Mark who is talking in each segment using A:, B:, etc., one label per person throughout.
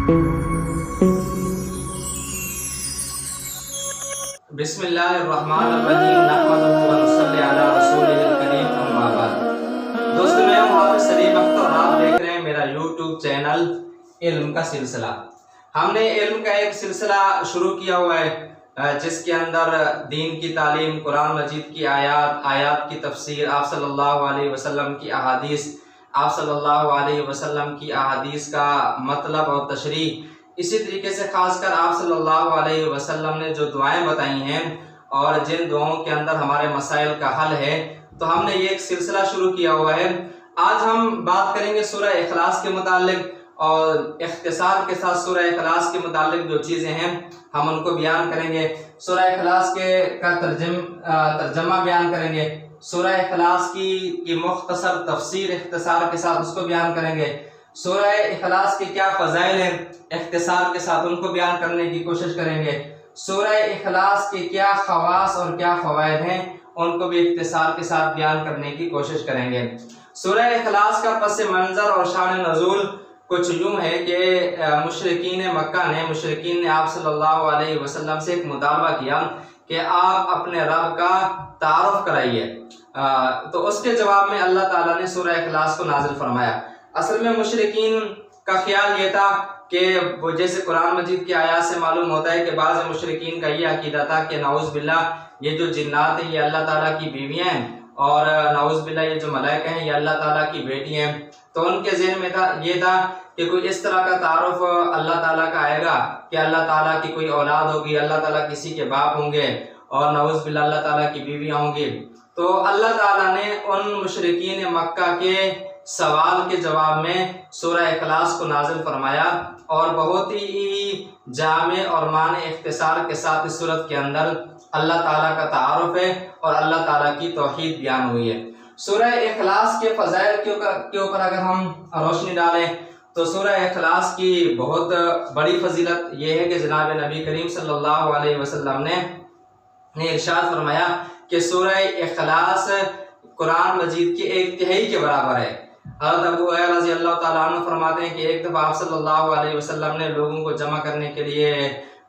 A: बिस्मिल्लाहिर्रहमानिर्रहीम नहमदुहु व नसल्ली अला रसूलिल करीम अम्मा बाद। दोस्तों, मैं हूं हाफिज सलीम अख्तर और आप देख रहे हैं मेरा यूट्यूब चैनल इल्म का सिलसिला। हमने इल्म का एक सिलसिला शुरू किया हुआ है जिसके अंदर दीन की तालीम, कुरान मजीद की आयात की तफसीर, आप सल्लल्लाहु अलैहि वसल्लम की अहादीस, आप सल्लल्लाहु अलैहि वसल्लम की अहादीस का मतलब और तशरीह, इसी तरीके से खासकर आप सल्लल्लाहु अलैहि वसल्लम ने जो दुआएं बताई हैं और जिन दुआओं के अंदर हमारे मसाइल का हल है, तो हमने ये एक सिलसिला शुरू किया हुआ है। आज हम बात करेंगे सूरह इखलास के मुतालिक और इख्तिसार के साथ सूरह इखलास के मुतालिक जो चीज़ें हैं हम उनको बयान करेंगे। सूरह इखलास का तर्जमा बयान करेंगे, सूरह इखलास की मुख्तसर तफसीर इख्तिसार के साथ उसको बयान करेंगे, सूरह इखलास के क्या फ़ज़ाइल हैं इख्तिसार के साथ उनको बयान करने की कोशिश करेंगे, सूरह इखलास के क्या ख़वास और क्या फ़वाइद हैं उनको भी इख्तिसार के साथ बयान करने की कोशिश करेंगे। सूरह इखलास का पस मंज़र और शान नज़ूल कुछ यूँ है कि मुशरिकीन मक्का ने आप सल्लल्लाहु अलैहि वसल्लम से एक मुतालबा किया कि आप अपने रब का तारुफ कराइए, तो उसके जवाब में अल्लाह ताला ने सूरह इखलास को नाजिल फरमाया। असल में मुशरिकीन का ख्याल ये था कि वो, जैसे कुरान मजीद की आयत से मालूम होता है कि बाज़ मुशरिकीन का ये अकीदा था कि नाउज़ बिल्लाह ये जो जिन्नात है ये अल्लाह ताला की बीवियाँ हैं और नाउज़ बिल्लाह ये जो मलाइका हैं ये अल्लाह ताला की बेटी हैं। तो उनके ज़हन में ये था कि कोई इस तरह का तारुफ अल्लाह ताला का आएगा कि अल्लाह ताला की कोई औलाद होगी, अल्लाह ताला किसी के बाप होंगे और नाउज़ बिल्लाह अल्लाह ताला की बीवियाँ होंगी। तो अल्लाह ताला ने उन मुशरिकीन मक्का के सवाल के जवाब में सूरह इखलास को नाजिल फरमाया और बहुत ही जामे और माने इख्तिसार के साथ इस सूरत के अंदर अल्लाह ताला का तारुफ है और अल्लाह ताला की तौहीद बयान हुई है। सूरह इखलास के फ़ज़ाइल के ऊपर अगर हम रोशनी डालें तो सूरह इखलास की बहुत बड़ी फजीलत यह है कि जनाब नबी करीम सल्लल्लाहु अलैहि वसल्लम ने इरशाद फरमाया कि सूरह इखलास कुरान मजीद की 1/3 के बराबर है। हज़रत अबू हुरैरा रज़ी अल्लाह ताला अन्हु फरमाते हैं कि एक दफ़ा आप सल्लल्लाहु अलैहि वसल्लम ने लोगों को जमा करने के लिए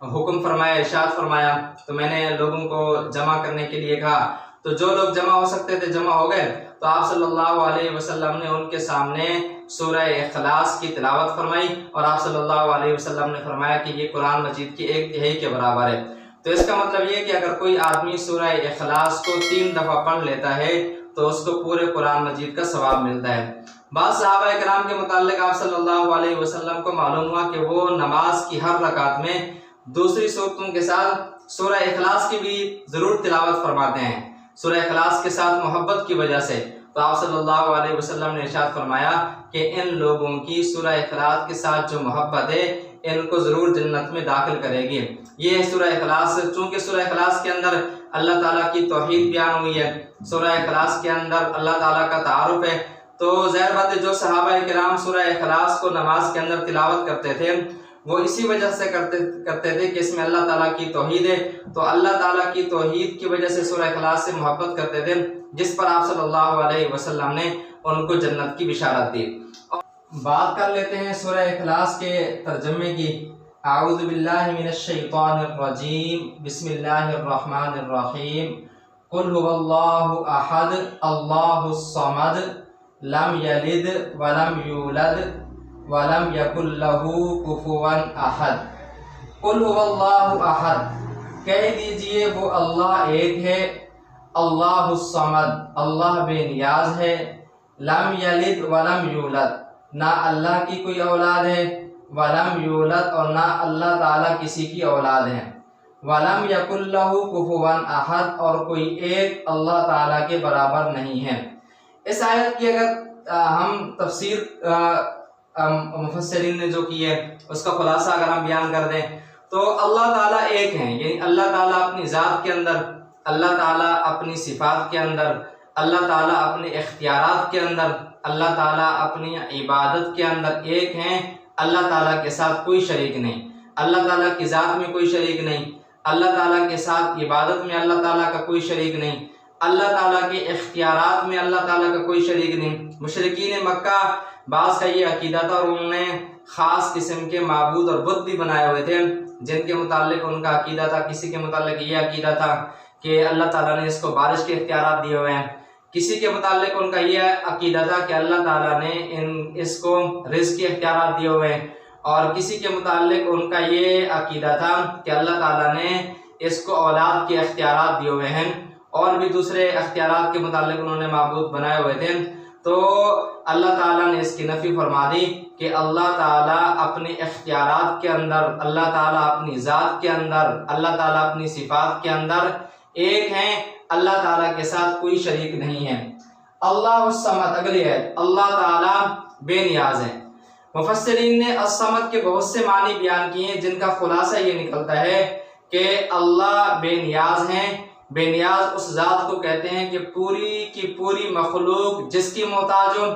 A: हुक्म फरमाया, इरशाद फरमाया, तो मैंने लोगों को जमा करने के लिए कहा, तो जो लोग जमा हो सकते थे जमा हो गए। तो आप सल्लल्लाहु अलैहि वसल्लम ने उनके सामने सूरह इखलास की तिलावत फरमाई और आप सल्लल्लाहु अलैहि वसल्लम ने फरमाया कि ये कुरान मजीद की 1/3 के बराबर है। तो इसका मतलब ये कि अगर कोई आदमी सूरह इखलास को 3 दफ़ा पढ़ लेता है तो उसको पूरे कुरान मजीद का सवाब मिलता है। बाज़ सहाबा किराम के मुताल्लिक आप सल्लल्लाहु अलैहि वसल्लम को मालूम हुआ कि वो नमाज की हर रकात में दूसरी सूरतों के साथ सूरह इखलास की भी ज़रूर तिलावत फरमाते हैं, सूरह इखलास के साथ मोहब्बत की वजह से। तो आप सल्लल्लाहु अलैहि वसल्लम ने इरशाद फरमाया कि इन लोगों की सूरह इखलास के साथ जो मोहब्बत है इनको ज़रूर जन्नत में दाखिल करेगी। ये सूरह इखलास, चूँकि सूरह इखलास के अंदर अल्लाह ताला की तौहीद बयान हुई है, सूरह इखलास के अंदर अल्लाह ताला का तारुफ है, तो ज़ाहिर बात है जो सहाबा किराम सूरह इखलास को नमाज के अंदर तिलावत करते थे वो इसी वजह से करते थे कि इसमें अल्लाह ताला की तौहीद है। तो अल्लाह ताला की तौहीद की वजह से सूरह इखलास से मोहब्बत करते थे, जिस पर आप सल्लल्लाहु अलैहि वसल्लम ने उनको जन्नत की बिशारत दी। बात कर लेते हैं सूरह इखलास के तर्जमे की। आऊज़ु बिल्लाहि मिनश शैतानिर रजीम, बिस्मिल्लाहिर रहमानिर रहीम। कुल हुवल्लाहु अहद, अल्लाहुस समद, लम यलिद वलम यूलद वलम यकुल लहू कुफुवन अहद। कुल हुवल्लाहु अहद, कह दीजिए वो अल्लाह एक है, अल्लाहुस समद, अल्लाह बेनियाज है, लम यलिद वलम यूलद, ना अल्लाह की कोई औलाद है, वलम यूलद और ना अल्लाह ताला किसी की औलाद है, वलम यकुल लहू कुफुवन अहद और कोई एक अल्लाह ताला के बराबर नहीं है। इस आयत की अगर हम तफसीर मुफस्सिरीन ने जो की है उसका खुलासा अगर हम बयान कर दें तो अल्लाह ताला एक हैं, यानी अल्लाह ताला अपनी ज़ात के अंदर, अल्लाह ताला अपनी सिफात के अंदर, अल्लाह ताला अपने इख्तियारात के अंदर, अल्लाह ताला अपनी इबादत के अंदर एक हैं। अल्लाह ताला के साथ कोई शरीक नहीं, अल्लाह ताला की ज़ात में कोई शरीक नहीं, अल्लाह ताला के साथ इबादत में अल्लाह ताला का कोई शरीक नहीं, अल्लाह ताला के इख्तियारात में अल्लाह ताला का कोई शरीक नहीं। मुशरिकीन मक्का बास का ये अकीदा था और उन्होंने ख़ास किस्म के माबूद और बुत भी बनाए हुए थे, जिनके मुतालिक उनका अकीदा था। किसी के मुतालिक ये अकीदा था कि अल्लाह ताला ने इसको बारिश के इख्तियारात दिए हुए हैं, किसी के मुतालिक उनका ये अकीदा था कि अल्लाह ताला ने इसको रिज़्क़ के इख्तियारात दिए हुए हैं, और किसी के मुतालिक उनका ये अकीदा था कि अल्लाह ताला ने इसको औलाद के इख्तियारात दिए हुए हैं, और भी दूसरे इख्तियारात के मुतालिक उन्होंने माबूद बनाए हुए थे। तो अल्लाह ताला ने इसकी नफ़ी फरमा दी कि अल्लाह ताला अपने इख्तियारात के अंदर, अल्लाह ताला अपनी ज़ात के अंदर, अल्लाह ताला अपनी सिफ़ात के अंदर एक हैं, अल्लाह ताला के साथ कोई शरीक नहीं है। अल्लाह उस-समद, अगली है, अल्लाह ताला बेनियाज है। मुफस्सिरीन ने अस-समद के बहुत से मानी बयान किए हैं, जिनका खुलासा ये निकलता है कि अल्लाह बेनियाज हैं। बेनियाज उस ज़ात को कहते हैं कि पूरी की पूरी मखलूक जिसकी मोहताज हो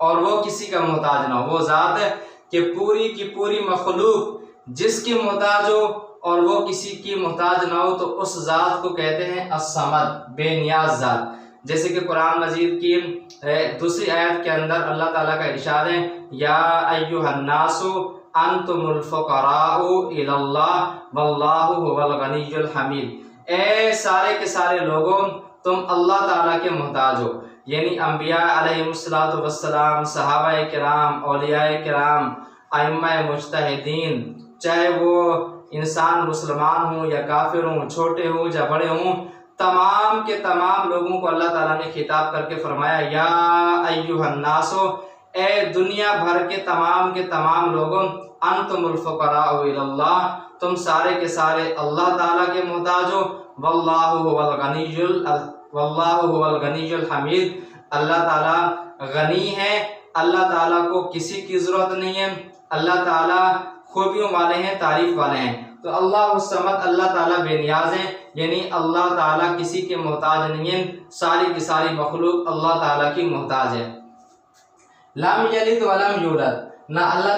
A: और वो किसी का मोहताज ना हो, वो ज़ात है कि पूरी की पूरी मखलूक जिसकी मोहताज हो और वो किसी की मोहताज ना हो, तो उस ज़ात को कहते हैं अस-समद, बेनियाज ज़ात। जैसे कि कुरान मजीद की दूसरी आयत के अंदर अल्लाह ताला का इरशाद है, या अय्युहन्नासु अंतुमुल फुक़राउ इलल्लाह वल्लाहु हुवल गनियुल हमीद। ए सारे के सारे लोगों, तुम अल्लाह ताला के मोहताज हो, यानी अंबिया अलैहिमुस्सलातु वस्सलाम, सहाबाए किराम, औलियाए किराम, अइम्माए मुज्तहिदीन, चाहे वो इंसान मुसलमान हो या काफिर हो, छोटे हो या बड़े हों, तमाम के तमाम लोगों को अल्लाह ताला ने खिताब करके फरमाया, या अय्युहन्नासो, ए दुनिया भर के तमाम लोगों, अंतुमुल फुक़राउ इलल्लाह, तुम सारे के सारे अल्लाह ताला के मोहताज हो, वल्लाहु हुवल गनियुल हमीद, अल्लाह ताला गनी है, अल्लाह ताला को किसी की ज़रूरत नहीं है, अल्लाह ताला खूबियों वाले हैं, तारीफ वाले हैं। तो अल्लाह उस-समद, अल्लाह ताला बेनियाज है, यानी अल्लाह ताला किसी के मोहताज नहीं है, सारी की सारी मखलूक अल्लाह ताला की मोहताज है। लम यलिद वलम यूलद, ना अल्लाह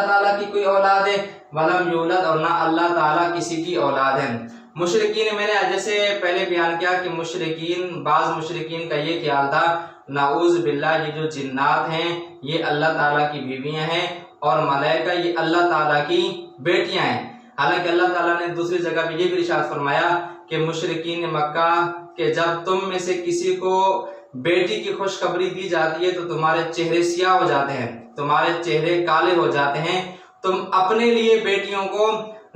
A: ताला की कोई औलाद है, वलम यूलद, और ना अल्लाह ताला किसी की औलाद है। मुशरिकीन, मैंने जैसे पहले बयान किया कि बाज़ मुशरिकीन का ये ख्याल था, नाऊज़ बिल्लाह, ये जो जिन्नात हैं ये अल्लाह ताला की बीवियां हैं और मलाइका ये अल्लाह ताला की बेटियां हैं। हालांकि अल्लाह ताला ने दूसरी जगह भी ये भी इरशाद फरमाया कि मुशरिकीन मक्का के जब तुम में से किसी को बेटी की खुशखबरी दी जाती है तो तुम्हारे चेहरे सियाह हो जाते हैं, तुम्हारे चेहरे काले हो जाते हैं, तुम अपने लिए बेटियों को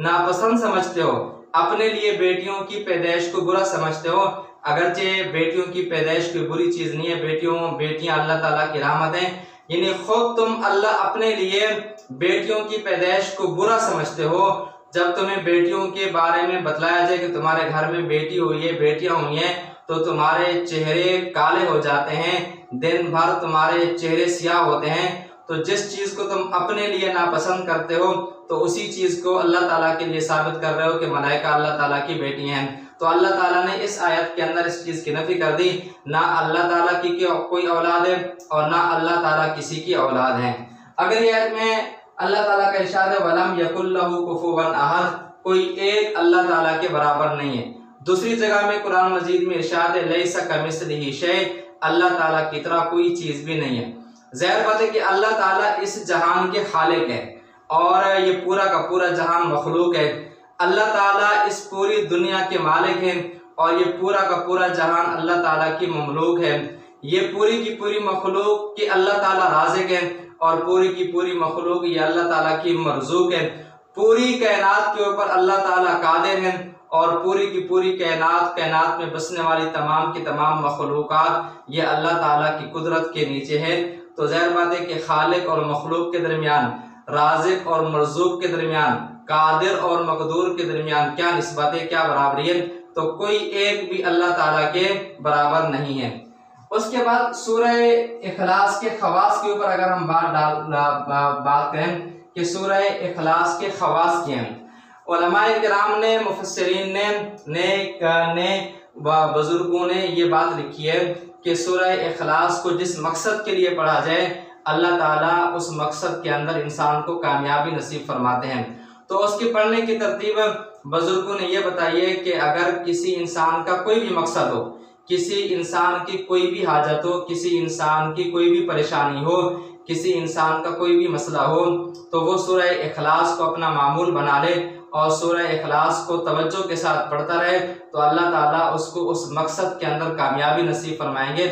A: नापसंद समझते हो, अपने लिए बेटियों की पैदाइश को बुरा समझते हो। अगरचे बेटियों की पैदाइश कोई बुरी चीज नहीं है, बेटियां अल्लाह ताला की रहमत हैं, यानी खुद तुम अल्लाह अपने लिए बेटियों की पैदाइश को बुरा समझते हो। जब तुम्हें बेटियों के बारे में बतलाया जाए कि तुम्हारे घर में बेटी हुई है, बेटियां हुई हैं, तो तुम्हारे चेहरे काले हो जाते हैं, दिन भर तुम्हारे चेहरे सियाह होते हैं। तो जिस चीज को तुम अपने लिए नापसंद करते हो तो उसी चीज को अल्लाह ताला के लिए साबित कर रहे हो कि मलाइका अल्लाह ताला की बेटी हैं। तो अल्लाह ताला ने इस आयत के अंदर इस चीज की नफी कर दी, ना अल्लाह ताला की कोई औलाद है और ना अल्लाह ताला किसी की औलाद है। अगली आयत में अल्लाह ताला का इरशाद है, वलम यकुल लहू कुफुवन अहद, कोई एक अल्लाह ताला के बराबर नहीं है। दूसरी जगह में कुरान मजीद में इरशाद है, लैसा कमिस्लिही शै, अल्लाह ताला की तरह कोई चीज भी नहीं है। ज़ाहिर बात है कि अल्लाह ताला इस जहान के खालिक है और ये पूरा का पूरा जहान मखलूक है। अल्लाह ताला इस पूरी दुनिया के मालिक हैं और ये पूरा का पूरा जहान अल्लाह ताला की ममलूक है। ये पूरी की पूरी मखलूक की अल्लाह ताला राज़िक है और पूरी की पूरी मखलूक ये अल्लाह ताला की मरज़ूक है। पूरी कायनात के ऊपर अल्लाह ताला कादिर है और पूरी की पूरी कायनात में बसने वाली तमाम की तमाम मखलूक़ात ये अल्लाह ताला की कुदरत के नीचे है। तो ज़ाहिर बात है कि खालिक और मखलूक के दरमियान, राज़िक और मरज़ूक के दरमियान, कादिर और मकदूर के दरमियान क्या निस्बत है, क्या बराबरी है, तो कोई एक भी अल्लाह ताला के बराबर नहीं है। उसके बाद सूरह इखलास के खवास के ऊपर अगर हम बात करें कि सूरह इखलास के खवास क्या हैं, उलमाए किराम ने, मुफस्सिरीन ने बुजुर्गों ने ये बात लिखी है कि सूरह इखलास को जिस मकसद के लिए पढ़ा जाए अल्लाह ताला उस मकसद के अंदर इंसान को कामयाबी नसीब फरमाते हैं। तो उसके पढ़ने की तरतीब बुजुर्गों ने ये बताइए कि अगर किसी इंसान का कोई भी मकसद हो, किसी इंसान की कोई भी हाजत हो, किसी इंसान की कोई भी परेशानी हो, किसी इंसान का कोई भी मसला हो, तो वो सूरह इखलास को अपना मामूल बना ले और सूरह इखलास को तवज्जो के साथ पढ़ता रहे, तो अल्लाह ताला उसको उस मकसद के अंदर कामयाबी नसीब फरमाएंगे।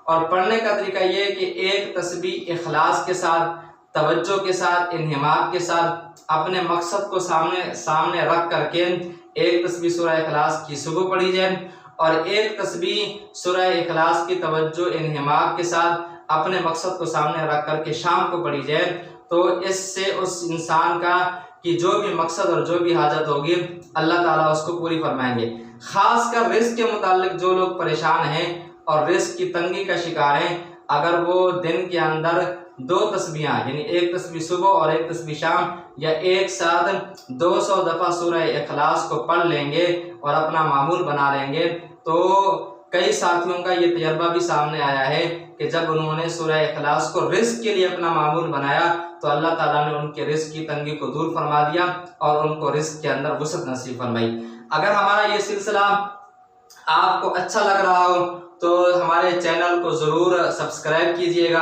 A: और पढ़ने का तरीका ये है कि एक तस्बीह इखलास के साथ, तवज्जो के साथ, इन्हिमाक के साथ अपने मकसद को सामने सामने रख करके एक तस्बीह सूरह इखलास की सुबह पढ़ी जाए और एक तस्बीह सूरह इखलास की तवज्जो इन्हिमाक के साथ अपने मकसद को सामने रख करके शाम को पढ़ी जाए। तो इससे उस इंसान का कि जो भी मकसद और जो भी हाजत होगी अल्लाह ताला उसको पूरी फरमाएंगे। खासकर रिस्क के मुतालिक जो लोग परेशान हैं और रिस्क की तंगी का शिकार हैं, अगर वो दिन के अंदर 2 तस्बीहां यानी एक तस्बीह सुबह और एक तस्बीह शाम या एक साथ 200 दफ़ा सूरह इखलास को पढ़ लेंगे और अपना मामूल बना लेंगे, तो कई साथियों का ये तजर्बा भी सामने आया है कि जब उन्होंने सूरह इखलास को रिस्क के लिए अपना मामूल बनाया तो अल्लाह ताला ने उनके रिस्क की तंगी को दूर फरमा दिया और उनको रिस्क के अंदर वसअत नसीब फरमाई। अगर हमारा ये सिलसिला आपको अच्छा लग रहा हो तो हमारे चैनल को ज़रूर सब्सक्राइब कीजिएगा।